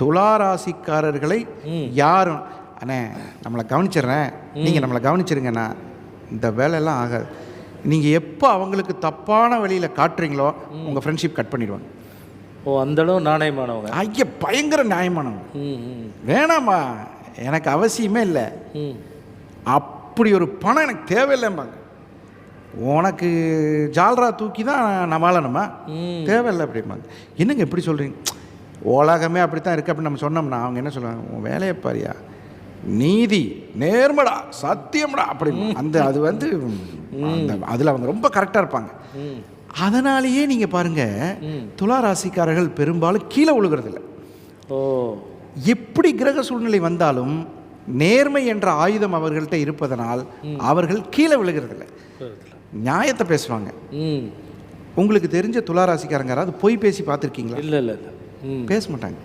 துளாராசிக்காரர்களை யாரும் அண்ணே நம்மளை கவனிச்சிடுறேன், நீங்கள் நம்மளை கவனிச்சிருங்கண்ணா, இந்த வேலையெல்லாம் ஆகாது. நீங்கள் எப்போ அவங்களுக்கு தப்பான வழியில் காட்டுறீங்களோ உங்கள் ஃப்ரெண்ட்ஷிப் கட் பண்ணிடுவாங்க. ஓ, அந்தளவு நாணயமானவங்க. ஐயா, பயங்கர நியாயமானவங்க. வேணாம்மா, எனக்கு அவசியமே இல்லை, அப்படி ஒரு பணம் எனக்கு தேவையில்லைம்பாங்க. உனக்கு ஜால்ரா தூக்கி தான் நான் வாழணுமா, தேவையில்லை அப்படிம்பாங்க. என்னங்க எப்படி சொல்கிறீங்க? உலகமே அப்படித்தான் இருக்குது அப்படின்னு நம்ம சொன்னோம்னா அவங்க என்ன சொல்லுவாங்க, உன் வேலையை பாரியா, நீதி நேர்மடா சத்தியம்டா அப்படி அந்த அது வந்து அந்த அதில் அவங்க ரொம்ப கரெக்டாக இருப்பாங்க. அதனாலேயே நீங்கள் பாருங்கள், துளாராசிக்காரர்கள் பெரும்பாலும் கீழே விழுகிறதில்ல. ஓ, எப்படி கிரக சூழ்நிலை வந்தாலும் நேர்மை என்ற ஆயுதம் அவர்கள்ட்ட இருப்பதனால் அவர்கள் கீழே விழுகிறதில்ல, நியாயத்தை பேசுவாங்க. உங்களுக்கு தெரிஞ்ச துளாராசிக்காரங்க யாராவது பொய் பேசி பார்த்துருக்கீங்களா? இல்லை, பேச மாட்டாங்க.